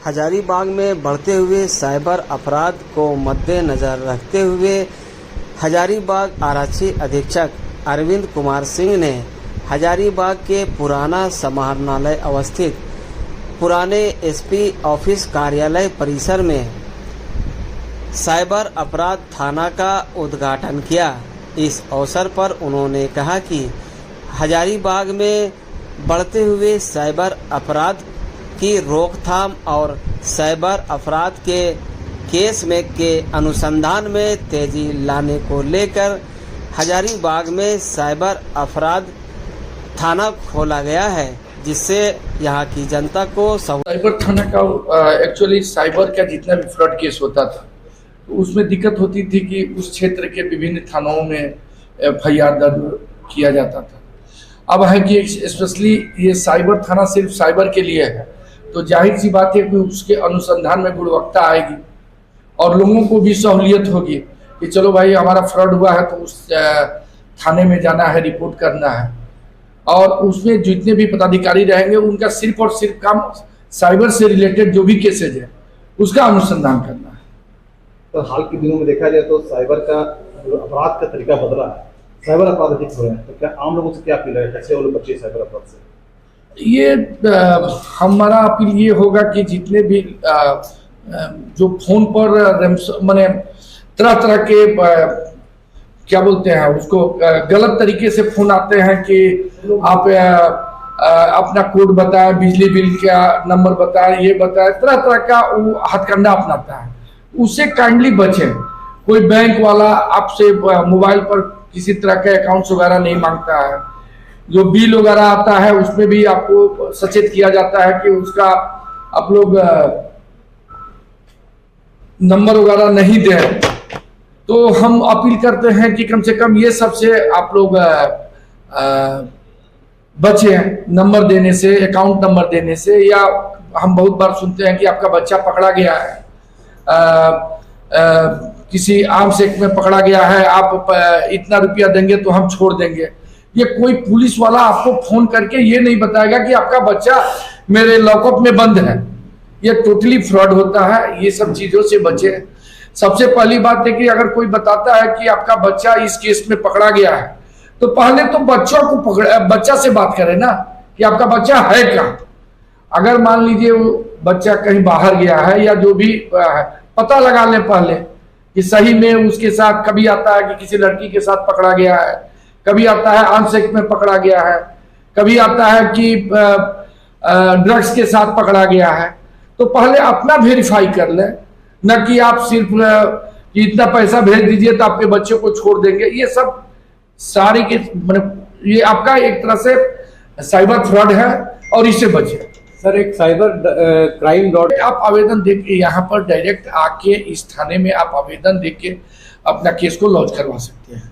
हजारीबाग में बढ़ते हुए साइबर अपराध को मद्देनजर रखते हुए हजारीबाग आरक्षी अधीक्षक अरविंद कुमार सिंह ने हजारीबाग के पुराना समाहरणालय अवस्थित पुराने एसपी ऑफिस कार्यालय परिसर में साइबर अपराध थाना का उद्घाटन किया। इस अवसर पर उन्होंने कहा कि हजारीबाग में बढ़ते हुए साइबर अपराध की रोकथाम और साइबर अपराध के केस में के अनुसंधान में तेजी लाने को लेकर हजारीबाग में साइबर अपराध थाना खोला गया है, जिससे यहाँ की जनता को साइबर थाना का एक्चुअली साइबर का जितना भी फ्रॉड केस होता था तो उसमें दिक्कत होती थी कि उस क्षेत्र के विभिन्न थानों में एफआईआर दर्ज किया जाता था। अब है कि स्पेशली ये साइबर थाना सिर्फ साइबर के लिए है, तो जाहिर सी बात है कि उसके अनुसंधान में गुणवत्ता आएगी और लोगों को भी सहूलियत होगी कि चलो भाई हमारा फ्रॉड हुआ है तो उस थाने में जाना है, रिपोर्ट करना है, और उसमें जितने भी पदाधिकारी रहेंगे उनका सिर्फ और सिर्फ काम साइबर से रिलेटेड जो भी केसेज है उसका अनुसंधान करना है। तो हाल के दिनों में देखा जाए तो साइबर का अपराध का तरीका बदला है, साइबर अपराध अधिक हो रहे हैं, तो क्या आम लोगों से क्या अपील है, कैसे वो लोग बचे साइबर अपराध से? ये हमारा अपील ये होगा कि जितने भी जो फोन पर माने तरह तरह के क्या बोलते हैं उसको गलत तरीके से फोन आते हैं कि आप अपना कोड बताएं, बिजली बिल का नंबर बताएं, ये बताएं, तरह तरह का वो हथकंडा अपनाता है, उससे काइंडली बचें। कोई बैंक वाला आपसे मोबाइल पर किसी तरह के अकाउंट्स वगैरह नहीं मांगता है, जो बिल वगैरह आता है उसमें भी आपको सचेत किया जाता है कि उसका आप लोग नंबर वगैरह नहीं दें। तो हम अपील करते हैं कि कम से कम ये सबसे आप लोग बचें, नंबर देने से, अकाउंट नंबर देने से। या हम बहुत बार सुनते हैं कि आपका बच्चा पकड़ा गया है, किसी आर्म्स एक्ट में पकड़ा गया है, आप इतना रुपया देंगे तो हम छोड़ देंगे। ये कोई पुलिस वाला आपको फोन करके ये नहीं बताएगा कि आपका बच्चा मेरे लॉकअप में बंद है। ये टोटली फ्रॉड होता है, ये सब चीजों से बचे। सबसे पहली बात है कि अगर कोई बताता है कि आपका बच्चा इस केस में पकड़ा गया है तो पहले तो बच्चा से बात करें ना कि आपका बच्चा है कहाँ। अगर मान लीजिए वो बच्चा कहीं बाहर गया है या जो भी पता लगा ले पहले कि सही में उसके साथ, कभी आता है कि किसी लड़की के साथ पकड़ा गया है, कभी आता है आर्म्स एक्ट में पकड़ा गया है, कभी आता है कि ड्रग्स के साथ पकड़ा गया है, तो पहले अपना वेरीफाई कर ले, न कि आप सिर्फ कि इतना पैसा भेज दीजिए तो आपके बच्चे को छोड़ देंगे। ये सब सारे के ये आपका एक तरह से साइबर फ्रॉड है और इससे बचे। सर, एक साइबर क्राइम आप आवेदन देके यहाँ पर डायरेक्ट आके इस थाने में आप आवेदन देके अपना केस को लॉन्च करवा सकते हैं।